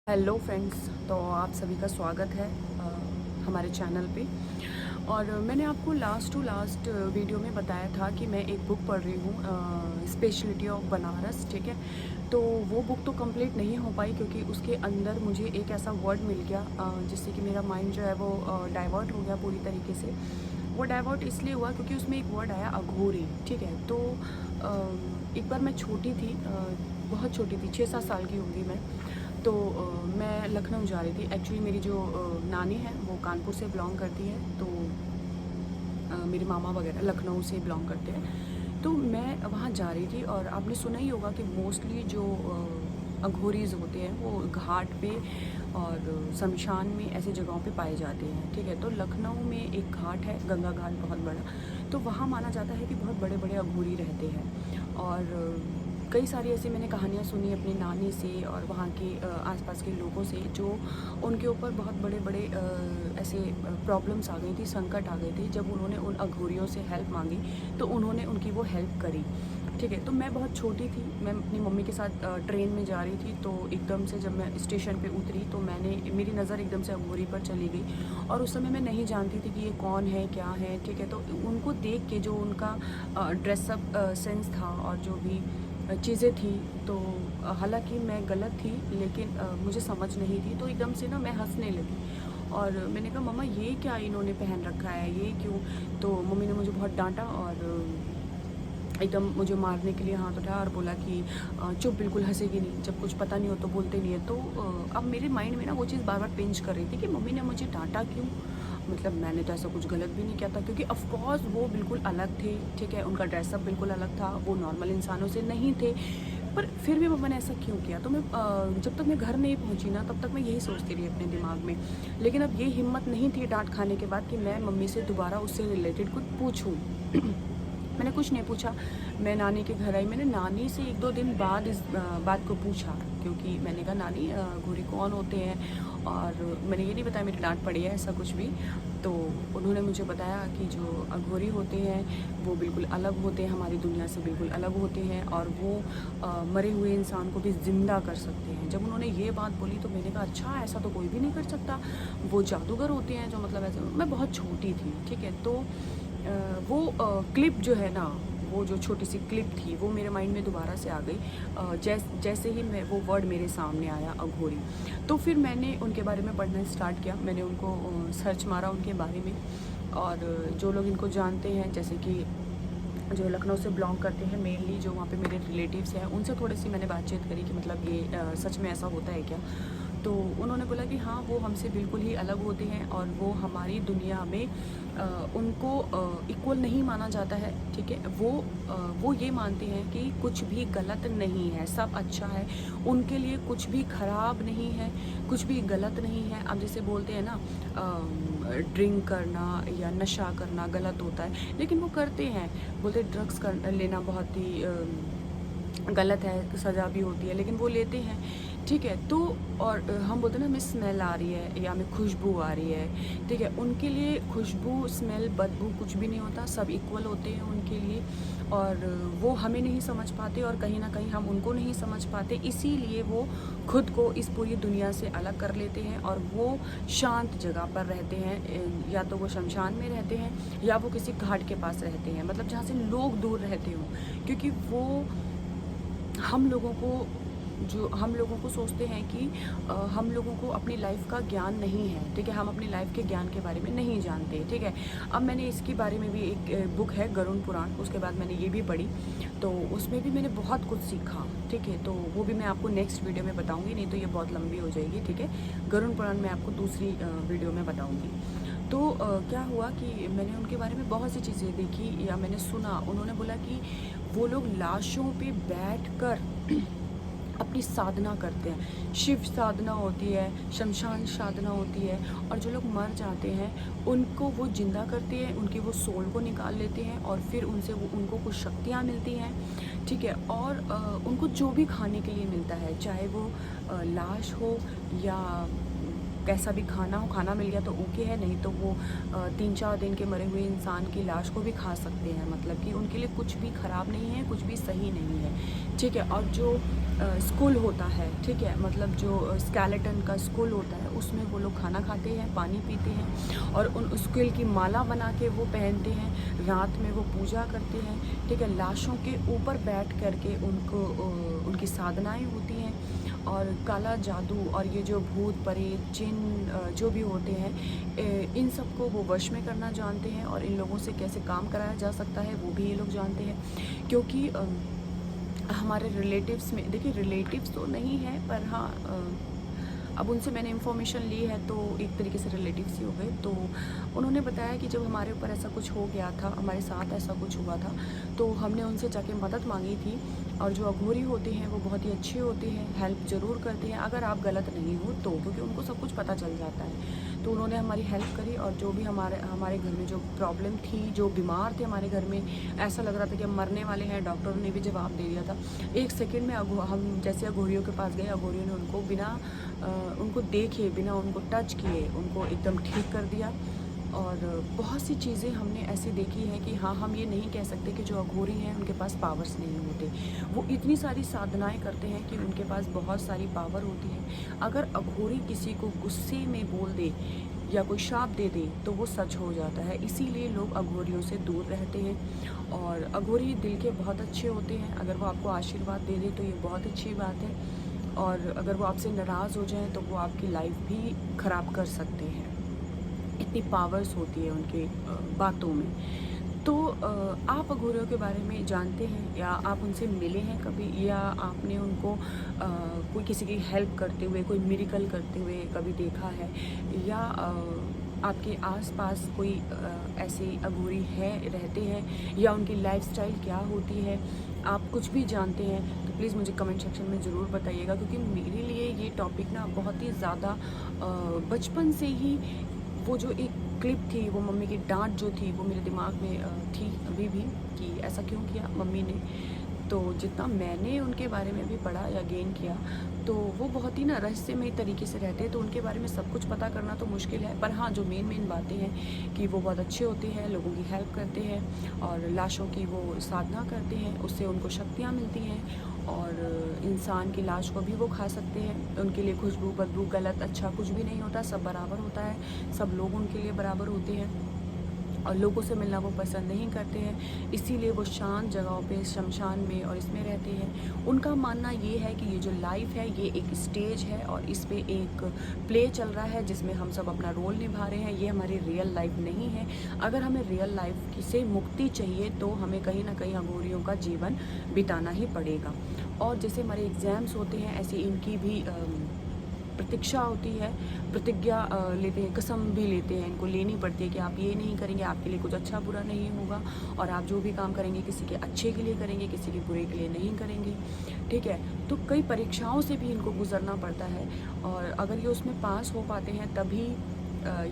Hello friends, तो आप सभी का स्वागत है हमारे चैनल पे। और मैंने आपको लास्ट टू लास्ट वीडियो में बताया था कि मैं एक बुक पढ़ रही हूँ, स्पेशलिटी ऑफ बनारस। ठीक है, तो वो बुक तो कंप्लीट नहीं हो पाई क्योंकि उसके अंदर मुझे एक ऐसा वर्ड मिल गया जिससे कि मेरा माइंड जो है वो डाइवर्ट हो गया पूरी तरीके से। वो डाइवर्ट इसलिए हुआ क्योंकि उसमें एक वर्ड आया अघोरी। ठीक है, तो एक बार मैं छोटी थी, बहुत छोटी थी, 6-7 साल की होंगी मैं। तो मैं लखनऊ जा रही थी। एक्चुअली मेरी जो नानी है वो कानपुर से बिलोंग करती है, तो मेरे मामा वगैरह लखनऊ से बिलोंग करते हैं। तो मैं वहाँ जा रही थी और आपने सुना ही होगा कि मोस्टली जो अघोरीज होते हैं वो घाट पे और शमशान में ऐसी जगहों पे पाए जाते हैं। ठीक है, तो लखनऊ में एक घाट है, गंगा घाट, बहुत बड़ा। तो वहाँ माना जाता है कि बहुत बड़े बड़े अघोरी रहते हैं। और कई सारी ऐसी मैंने कहानियाँ सुनी अपनी नानी से और वहाँ के आसपास के लोगों से, जो उनके ऊपर बहुत बड़े बड़े ऐसे प्रॉब्लम्स आ गई थी, संकट आ गए थे। जब उन्होंने उन अघोरियों से हेल्प मांगी तो उन्होंने उनकी वो हेल्प करी। ठीक है, तो मैं बहुत छोटी थी, मैं अपनी मम्मी के साथ ट्रेन में जा रही थी। तो एकदम से जब मैं स्टेशन पे उतरी तो मेरी नज़र एकदम से अघोरी पर चली गई। और उस समय मैं नहीं जानती थी कि ये कौन है, क्या है। ठीक है, तो उनको देख के जो उनका ड्रेसअप सेंस था और जो भी चीज़ें थी, तो हालांकि मैं गलत थी लेकिन मुझे समझ नहीं थी। तो एकदम से ना मैं हंसने लगी और मैंने कहा मम्मा ये क्या इन्होंने पहन रखा है, ये क्यों। तो मम्मी ने मुझे बहुत डांटा और एकदम मुझे मारने के लिए हाथ उठाया और बोला कि चुप, बिल्कुल हंसेगी नहीं, जब कुछ पता नहीं हो तो बोलते नहीं है। तो अब मेरे माइंड में ना वो चीज़ बार बार पिंच कर रही थी कि मम्मी ने मुझे डांटा क्यों। मतलब मैंने तो ऐसा कुछ गलत भी नहीं किया था, क्योंकि ऑफ कोर्स वो बिल्कुल अलग थे। ठीक है, उनका ड्रेसअप बिल्कुल अलग था, वो नॉर्मल इंसानों से नहीं थे। पर फिर भी मम्मा ने ऐसा क्यों किया। तो मैं जब तक मैं घर नहीं पहुंची ना तब तक मैं यही सोचती रही अपने दिमाग में। लेकिन अब ये हिम्मत नहीं थी डांट खाने के बाद कि मैं मम्मी से दोबारा उससे रिलेटेड कुछ पूछूं। मैंने कुछ नहीं पूछा। मैं नानी के घर आई, मैंने नानी से 1-2 दिन बाद इस बात को पूछा, क्योंकि मैंने कहा नानी घोड़ी कौन होते हैं। और मैंने ये नहीं बताया मेरी डांट पड़ी है ऐसा कुछ भी। तो उन्होंने मुझे बताया कि जो अघोरी होते हैं वो बिल्कुल अलग होते हैं, हमारी दुनिया से बिल्कुल अलग होते हैं और वो मरे हुए इंसान को भी ज़िंदा कर सकते हैं। जब उन्होंने ये बात बोली तो मैंने कहा अच्छा, ऐसा तो कोई भी नहीं कर सकता, वो जादूगर होते हैं जो, मतलब ऐसे। मैं बहुत छोटी थी। ठीक है, तो वो क्लिप जो है ना, वो जो छोटी सी क्लिप थी वो मेरे माइंड में दोबारा से आ गई। जैसे ही मैं वो वर्ड मेरे सामने आया अघोरी, तो फिर मैंने उनके बारे में पढ़ना स्टार्ट किया। मैंने उनको सर्च मारा उनके बारे में। और जो लोग इनको जानते हैं, जैसे कि जो लखनऊ से बिलोंग करते हैं मेनली, जो वहाँ पे मेरे रिलेटिव्स हैं, उनसे थोड़ी सी मैंने बातचीत करी कि मतलब ये सच में ऐसा होता है क्या। तो उन्होंने बोला कि हाँ, वो हमसे बिल्कुल ही अलग होते हैं और वो हमारी दुनिया में उनको इक्वल नहीं माना जाता है। ठीक है, वो ये मानते हैं कि कुछ भी गलत नहीं है, सब अच्छा है। उनके लिए कुछ भी खराब नहीं है, कुछ भी गलत नहीं है। अब जैसे बोलते हैं ना, ड्रिंक करना या नशा करना गलत होता है, लेकिन वो करते हैं। बोलते ड्रग्स कर लेना बहुत ही गलत है, सज़ा भी होती है, लेकिन वो लेते हैं। ठीक है, तो और हम बोलते हैं ना हमें स्मेल आ रही है या हमें खुशबू आ रही है। ठीक है, उनके लिए खुशबू, स्मेल, बदबू कुछ भी नहीं होता, सब इक्वल होते हैं उनके लिए। और वो हमें नहीं समझ पाते और कहीं ना कहीं हम उनको नहीं समझ पाते, इसीलिए वो खुद को इस पूरी दुनिया से अलग कर लेते हैं और वो शांत जगह पर रहते हैं। या तो वो शमशान में रहते हैं या वो किसी घाट के पास रहते हैं, मतलब जहाँ से लोग दूर रहते हों। क्योंकि वो हम लोगों को सोचते हैं कि हम लोगों को अपनी लाइफ का ज्ञान नहीं है। ठीक है, हम अपनी लाइफ के ज्ञान के बारे में नहीं जानते। ठीक है, अब मैंने इसके बारे में भी एक बुक है गरुड़ पुराण, उसके बाद मैंने ये भी पढ़ी, तो उसमें भी मैंने बहुत कुछ सीखा। ठीक है, तो वो भी मैं आपको नेक्स्ट वीडियो में बताऊंगी, नहीं तो ये बहुत लंबी हो जाएगी। ठीक है, गरुड़ पुराण मैं आपको दूसरी वीडियो में बताऊंगी। तो क्या हुआ कि मैंने उनके बारे में बहुत सी चीज़ें देखी या मैंने सुना। उन्होंने बोला कि वो लोग लाशों पे बैठकर अपनी साधना करते हैं। शिव साधना होती है, शमशान साधना होती है। और जो लोग मर जाते हैं उनको वो जिंदा करते हैं, उनकी वो सोल को निकाल लेते हैं और फिर उनको कुछ शक्तियाँ मिलती हैं। ठीक है, और उनको जो भी खाने के लिए मिलता है, चाहे वो लाश हो या कैसा भी खाना हो, खाना मिल गया तो ओके है, नहीं तो वो 3-4 दिन के मरे हुए इंसान की लाश को भी खा सकते हैं। मतलब कि उनके लिए कुछ भी ख़राब नहीं है, कुछ भी सही नहीं है, ठीक है। और जो स्कुल होता है, ठीक है, मतलब जो स्केलेटन का स्कुल होता है उसमें वो लोग खाना खाते हैं, पानी पीते हैं और उन स्कुल की माला बना के वो पहनते हैं, रात में वो पूजा करते हैं, ठीक है। लाशों के ऊपर बैठ करके उनको उनकी साधनाएं होती हैं और काला जादू और ये जो भूत प्रेत जिन जो भी होते हैं, इन सबको वो वश में करना जानते हैं और इन लोगों से कैसे काम कराया जा सकता है वो भी ये लोग जानते हैं। क्योंकि हमारे रिलेटिव्स में, देखिए रिलेटिव्स तो नहीं है पर हाँ, अब उनसे मैंने इन्फॉर्मेशन ली है तो एक तरीके से रिलेटिव्स ही हो गए। तो उन्होंने बताया कि जब हमारे ऊपर ऐसा कुछ हो गया था, हमारे साथ ऐसा कुछ हुआ था, तो हमने उनसे जाके मदद मांगी थी। और जो अघोरी होते हैं वो बहुत ही अच्छे होते हैं, हेल्प ज़रूर करते हैं अगर आप गलत नहीं हो तो, क्योंकि उनको सब कुछ पता चल जाता है। तो उन्होंने हमारी हेल्प करी और जो भी हमारे घर में जो प्रॉब्लम थी, जो बीमार थे हमारे घर में, ऐसा लग रहा था कि हम मरने वाले हैं, डॉक्टरों ने भी जवाब दे दिया था। 1 सेकंड में हम जैसे अघोरियों के पास गए, अघोरियों ने उनको बिना उनको देखे, बिना उनको टच किए उनको एकदम ठीक कर दिया। और बहुत सी चीज़ें हमने ऐसी देखी हैं कि हाँ, हम ये नहीं कह सकते कि जो अघोरी हैं उनके पास पावर्स नहीं होते। वो इतनी सारी साधनाएं करते हैं कि उनके पास बहुत सारी पावर होती है। अगर अघोरी किसी को गुस्से में बोल दे या कोई श्राप दे दे तो वो सच हो जाता है। इसीलिए लोग अघोरियों से दूर रहते हैं। और अघोरी दिल के बहुत अच्छे होते हैं, अगर वो आपको आशीर्वाद दे दे तो ये बहुत अच्छी बात है। और अगर वो आपसे नाराज़ हो जाएं तो वो आपकी लाइफ भी ख़राब कर सकते हैं। इतनी पावर्स होती है उनके बातों में। तो आप अघोरियों के बारे में जानते हैं या आप उनसे मिले हैं कभी, या आपने उनको कोई किसी की हेल्प करते हुए, कोई मिरेकल करते हुए कभी देखा है, या आपके आसपास कोई ऐसे अघोरी है, रहते हैं, या उनकी लाइफस्टाइल क्या होती है, आप कुछ भी जानते हैं तो प्लीज़ मुझे कमेंट सेक्शन में ज़रूर बताइएगा। क्योंकि मेरे लिए ये टॉपिक ना बहुत ही ज़्यादा बचपन से ही, वो जो एक क्लिप थी, वो मम्मी की डांट जो थी वो मेरे दिमाग में थी अभी भी, कि ऐसा क्यों किया मम्मी ने। तो जितना मैंने उनके बारे में भी पढ़ा या गेन किया, तो वो बहुत ही ना रहस्यमय तरीके से रहते हैं, तो उनके बारे में सब कुछ पता करना तो मुश्किल है। पर हाँ, जो मेन बातें हैं कि वो बहुत अच्छे होते हैं, लोगों की हेल्प करते हैं और लाशों की वो साधना करते हैं, उससे उनको शक्तियाँ मिलती हैं। और इंसान की लाश को भी वो खा सकते हैं। उनके लिए खुशबू, बदबू, गलत, अच्छा कुछ भी नहीं होता, सब बराबर होता है। सब लोग उनके लिए बराबर होते हैं और लोगों से मिलना वो पसंद नहीं करते हैं। इसीलिए वो शांत जगहों पे, शमशान में और इसमें रहते हैं। उनका मानना ये है कि ये जो लाइफ है ये एक स्टेज है और इस पे एक प्ले चल रहा है जिसमें हम सब अपना रोल निभा रहे हैं। ये हमारी रियल लाइफ नहीं है। अगर हमें रियल लाइफ से मुक्ति चाहिए तो हमें कहीं ना कहीं अघोरियों का जीवन बिताना ही पड़ेगा। और जैसे हमारे एग्ज़ाम्स होते हैं, ऐसे इनकी भी प्रतीक्षा होती है, प्रतिज्ञा लेते हैं, कसम भी लेते हैं, इनको लेनी पड़ती है कि आप ये नहीं करेंगे, आपके लिए कुछ अच्छा बुरा नहीं होगा, और आप जो भी काम करेंगे किसी के अच्छे के लिए करेंगे, किसी के बुरे के लिए नहीं करेंगे, ठीक है। तो कई परीक्षाओं से भी इनको गुजरना पड़ता है और अगर ये उसमें पास हो पाते हैं तभी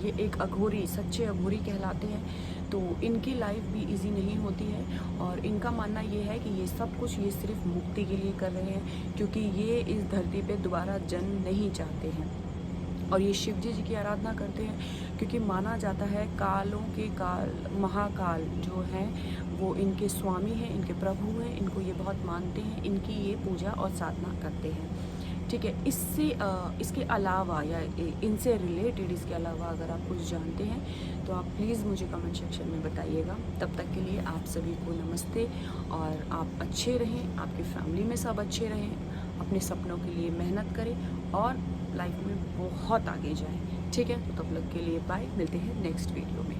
ये एक अघोरी, सच्चे अघोरी कहलाते हैं। तो इनकी लाइफ भी इजी नहीं होती है और इनका मानना ये है कि ये सब कुछ ये सिर्फ मुक्ति के लिए कर रहे हैं, क्योंकि ये इस धरती पे दोबारा जन्म नहीं चाहते हैं। और ये शिव जी की आराधना करते हैं क्योंकि माना जाता है कालों के काल, महाकाल जो हैं वो इनके स्वामी हैं, इनके प्रभु हैं, इनको ये बहुत मानते हैं, इनकी ये पूजा और साधना करते हैं, ठीक है। इसके अलावा या इनसे रिलेटेड इसके अलावा अगर आप कुछ जानते हैं तो आप प्लीज़ मुझे कमेंट सेक्शन में बताइएगा। तब तक के लिए आप सभी को नमस्ते और आप अच्छे रहें, आपकी फैमिली में सब अच्छे रहें, अपने सपनों के लिए मेहनत करें और लाइफ में बहुत आगे जाएं, ठीक है। तो तब तक के लिए बाय, मिलते हैं नेक्स्ट वीडियो में।